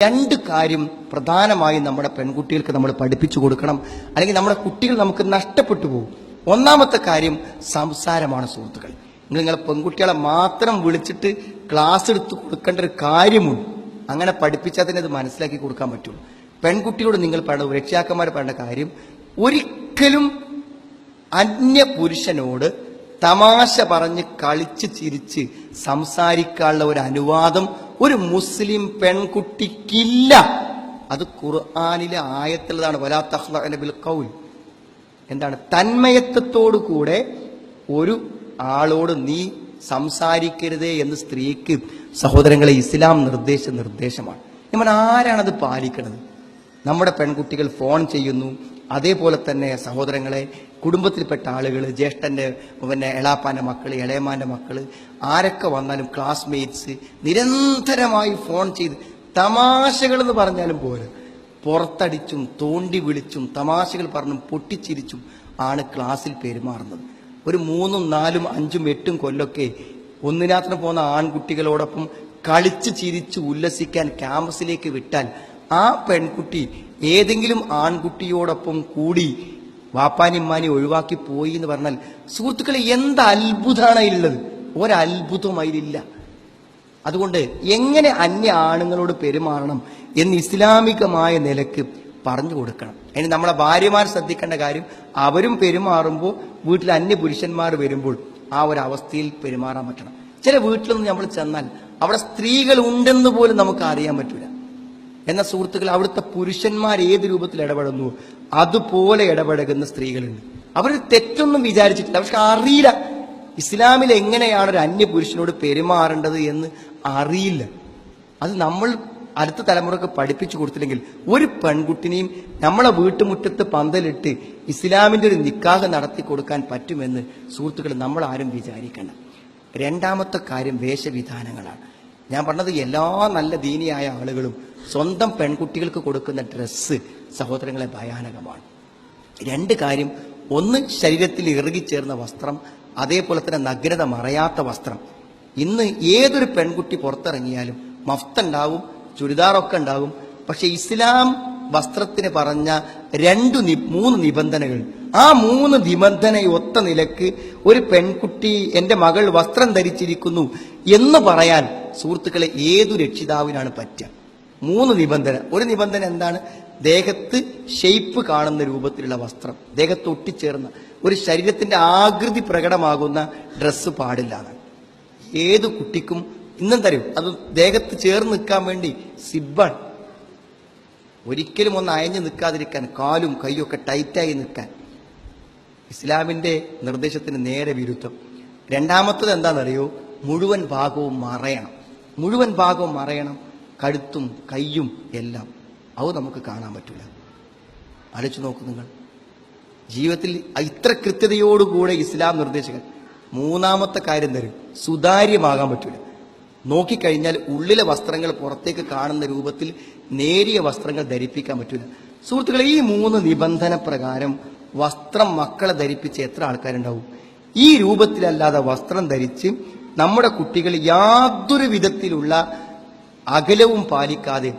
രണ്ട് കാര്യം പ്രധാനമായും നമ്മുടെ പെൺകുട്ടികൾക്ക് നമ്മൾ പഠിപ്പിച്ചു കൊടുക്കണം, അല്ലെങ്കിൽ നമ്മുടെ കുട്ടികൾ നമുക്ക് നഷ്ടപ്പെട്ടു പോകും. ഒന്നാമത്തെ കാര്യം സംസാരമാണ്. സുഹൃത്തുക്കൾ, നിങ്ങളെ പെൺകുട്ടികളെ മാത്രം വിളിച്ചിട്ട് ക്ലാസ് എടുത്ത് കൊടുക്കേണ്ട ഒരു കാര്യമുണ്ട്. അങ്ങനെ പഠിപ്പിച്ചാൽ തന്നെ അത് മനസ്സിലാക്കി കൊടുക്കാൻ പറ്റുള്ളൂ. പെൺകുട്ടിയോട് നിങ്ങൾ പറയേണ്ട, രക്ഷാക്കന്മാർ പറയേണ്ട കാര്യം, ഒരിക്കലും അന്യ പുരുഷനോട് തമാശ പറഞ്ഞ് കളിച്ച് ചിരിച്ച് സംസാരിക്കാനുള്ള ഒരു അനുവാദം ഒരു മുസ്ലിം പെൺകുട്ടിക്കില്ല. അത് ഖുർആനിലെ ആയത്തുള്ളതാണ്. വലാ തഖ്ലഅന ബിൽ ഖൗൽ. എന്താണ്? തന്മയത്വത്തോടു കൂടെ ഒരു ആളോട് നീ സംസാരിക്കരുതേ എന്ന് സ്ത്രീക്ക്, സഹോദരങ്ങളെ, ഇസ്ലാം നിർദ്ദേശമാണ്. നമ്മൾ ആരാണത് പാലിക്കുന്നത്? നമ്മുടെ പെൺകുട്ടികൾ ഫോൺ ചെയ്യുന്നു. അതേപോലെ തന്നെ സഹോദരങ്ങളെ, കുടുംബത്തിൽപ്പെട്ട ആളുകൾ, ജ്യേഷ്ഠന്റെ എളാപ്പാന്റെ മക്കള്, ഇളയമാന്റെ മക്കള്, ആരൊക്കെ വന്നാലും ക്ലാസ്മേറ്റ്സ് നിരന്തരമായി ഫോൺ ചെയ്ത് തമാശകൾ എന്ന് പറഞ്ഞാലും പോലെ പുറത്തടിച്ചും തോണ്ടി വിളിച്ചും തമാശകൾ പറഞ്ഞും പൊട്ടിച്ചിരിച്ചും ആണ് ക്ലാസ്സിൽ പെരുമാറുന്നത്. ഒരു 3, 4, 5, 8 കൊല്ലൊക്കെ ഒന്നിനാത്തിന് പോകുന്ന ആൺകുട്ടികളോടൊപ്പം കളിച്ച് ചിരിച്ച് ഉല്ലസിക്കാൻ ക്യാമ്പസിലേക്ക് വിട്ടാൽ ആ പെൺകുട്ടി ഏതെങ്കിലും ആൺകുട്ടിയോടൊപ്പം കൂടി വാപ്പാനിമ്മാനി ഒഴിവാക്കി പോയി എന്ന് പറഞ്ഞാൽ, സുഹൃത്തുക്കളെ, എന്ത് അത്ഭുതമാണ് അതിലുള്ളത്? ഒരത്ഭുതവും അതിലില്ല. അതുകൊണ്ട് എങ്ങനെ അന്യ ആണുങ്ങളോട് പെരുമാറണം എന്ന് ഇസ്ലാമികമായ നിലക്ക് പറഞ്ഞു കൊടുക്കണം. അതിന് നമ്മളെ ഭാര്യമാർ ശ്രദ്ധിക്കേണ്ട കാര്യം, അവരും പെരുമാറുമ്പോൾ വീട്ടിൽ അന്യ പുരുഷന്മാർ വരുമ്പോൾ ആ ഒരു അവസ്ഥയിൽ പെരുമാറാൻ പറ്റണം. ചില വീട്ടിലൊന്നും നമ്മൾ ചെന്നാൽ അവിടെ സ്ത്രീകൾ ഉണ്ടെന്ന് പോലും നമുക്ക് അറിയാൻ പറ്റൂല. എന്ന സുഹൃത്തുക്കൾ, അവിടുത്തെ പുരുഷന്മാർ ഏത് രൂപത്തിൽ ഇടപെടുന്നു അതുപോലെ ഇടപെടുന്ന സ്ത്രീകളുണ്ട്. അവർ തെറ്റൊന്നും വിചാരിച്ചിട്ടില്ല, പക്ഷെ അറിയില്ല ഇസ്ലാമിൽ എങ്ങനെയാണ് ഒരു അന്യ പുരുഷനോട് പെരുമാറേണ്ടത് എന്ന് അറിയില്ല. അത് നമ്മൾ അടുത്ത തലമുറക്ക് പഠിപ്പിച്ചു കൊടുത്തില്ലെങ്കിൽ ഒരു പെൺകുട്ടിനെയും നമ്മളെ വീട്ടുമുറ്റത്ത് പന്തലിട്ട് ഇസ്ലാമിന്റെ ഒരു നിക്കാഹ് നടത്തി കൊടുക്കാൻ പറ്റുമെന്ന് സുഹൃത്തുക്കൾ നമ്മൾ ആരും വിചാരിക്കണം. രണ്ടാമത്തെ കാര്യം വേഷവിധാനങ്ങളാണ്. ഞാൻ പറഞ്ഞത്, എല്ലാ നല്ല ദീനിയായ ആളുകളും സ്വന്തം പെൺകുട്ടികൾക്ക് കൊടുക്കുന്ന ഡ്രസ്സ്, സഹോദരങ്ങളെ, ഭയാനകമാണ്. രണ്ട് കാര്യം, ഒന്ന് ശരീരത്തിൽ ഇറുകിച്ചേർന്ന വസ്ത്രം, അതേപോലെ തന്നെ നഗ്നത മറയാത്ത വസ്ത്രം. ഇന്ന് ഏതൊരു പെൺകുട്ടി പുറത്തിറങ്ങിയാലും മഫ്തുണ്ടാവും, ചുരിദാറൊക്കെ ഉണ്ടാവും. പക്ഷെ ഇസ്ലാം വസ്ത്രത്തിന് പറഞ്ഞ 3 നിബന്ധനകൾ, ആ 3 നിബന്ധന ഒത്ത നിലക്ക് ഒരു പെൺകുട്ടി എന്റെ മകൾ വസ്ത്രം ധരിച്ചിരിക്കുന്നു എന്ന് പറയാൻ സുഹൃത്തുക്കളെ ഏതു രക്ഷിതാവിനാണ് പറ്റുക? 3 നിബന്ധന. ഒരു നിബന്ധന എന്താണ്? ദേഹത്ത് ഷെയ്പ്പ് കാണുന്ന രൂപത്തിലുള്ള വസ്ത്രം, ദേഹത്ത് ഒട്ടിച്ചേർന്ന ഒരു ശരീരത്തിന്റെ ആകൃതി പ്രകടമാകുന്ന ഡ്രസ്സ് പാടില്ല എന്നാണ്. ഏതു കുട്ടിക്കും ഇന്നും തരും. അത് ദേഹത്ത് ചേർന്ന് നിൽക്കാൻ വേണ്ടി സിബ്ബാണ്. ഒരിക്കലും ഒന്ന് അയഞ്ഞു നിൽക്കാതിരിക്കാൻ, കാലും കൈയൊക്കെ ടൈറ്റായി നിൽക്കാൻ. ഇസ്ലാമിന്റെ നിർദ്ദേശത്തിന് നേരെ വിരുദ്ധം. രണ്ടാമത്തത് എന്താണെന്നറിയോ? മുഴുവൻ ഭാഗവും മറയണം. മുഴുവൻ ഭാഗവും മറയണം, കഴുത്തും കൈയും എല്ലാം. അത് നമുക്ക് കാണാൻ പറ്റൂല. ആലോചിച്ച് നോക്കൂ നിങ്ങൾ. ജീവിതത്തിൽ ഇത്ര കൃത്യതയോടുകൂടെ ഇസ്ലാം നിർദ്ദേശങ്ങൾ. മൂന്നാമത്തെ കാര്യം തരും, സുതാര്യമാകാൻ പറ്റൂല. നോക്കിക്കഴിഞ്ഞാൽ ഉള്ളിലെ വസ്ത്രങ്ങൾ പുറത്തേക്ക് കാണുന്ന രൂപത്തിൽ നേരിയ വസ്ത്രങ്ങൾ ധരിപ്പിക്കാൻ പറ്റൂല. സുഹൃത്തുക്കളെ, ഈ 3 നിബന്ധന പ്രകാരം വസ്ത്രം മക്കളെ ധരിപ്പിച്ച് എത്ര ആൾക്കാരുണ്ടാവും? ഈ രൂപത്തിലല്ലാതെ വസ്ത്രം ധരിച്ച് നമ്മുടെ കുട്ടികൾ യാതൊരു വിധത്തിലുള്ള അകലവും പാലിക്കാതെ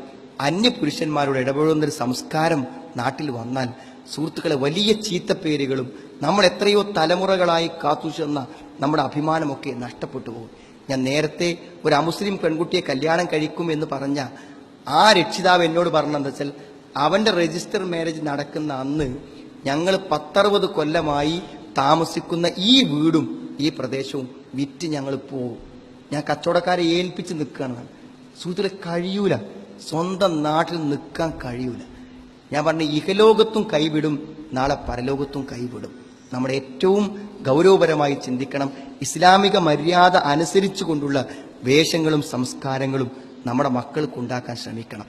അന്യ പുരുഷന്മാരോട് ഇടപെടുന്നൊരു സംസ്കാരം നാട്ടിൽ വന്നാൽ സുഹൃത്തുക്കളെ, വലിയ ചീത്തപ്പേരുകളും നമ്മൾ എത്രയോ തലമുറകളായി കാത്തുചെന്ന നമ്മുടെ അഭിമാനമൊക്കെ നഷ്ടപ്പെട്ടു പോകും. ഞാൻ നേരത്തെ ഒരു അമുസ്ലിം പെൺകുട്ടിയെ കല്യാണം കഴിക്കും എന്ന് പറഞ്ഞ ആ രക്ഷിതാവ് എന്നോട് പറഞ്ഞതെന്ന് വെച്ചാൽ, അവന്റെ രജിസ്റ്റർ മാരേജ് നടക്കുന്ന അന്ന് ഞങ്ങൾ 10-60 കൊല്ലമായി താമസിക്കുന്ന ഈ വീടും ഈ പ്രദേശവും വിറ്റ് ഞങ്ങൾ പോകും. ഞാൻ കച്ചവടക്കാരെ ഏൽപ്പിച്ച് നിൽക്കുകയാണ്. സുഹൃത്തുക്കളെ, കഴിയൂല, സ്വന്തം നാട്ടിൽ നിൽക്കാൻ കഴിയൂല. ഞാൻ പറഞ്ഞ, ഇഹലോകത്തും കൈവിടും, നാളെ പരലോകത്തും കൈവിടും. നമ്മുടെ ഏറ്റവും ഗൗരവപരമായി ചിന്തിക്കണം. ഇസ്ലാമിക മര്യാദ അനുസരിച്ചു കൊണ്ടുള്ള വേഷങ്ങളും സംസ്കാരങ്ങളും നമ്മുടെ മക്കൾക്ക് ഉണ്ടാക്കാൻ ശ്രമിക്കണം.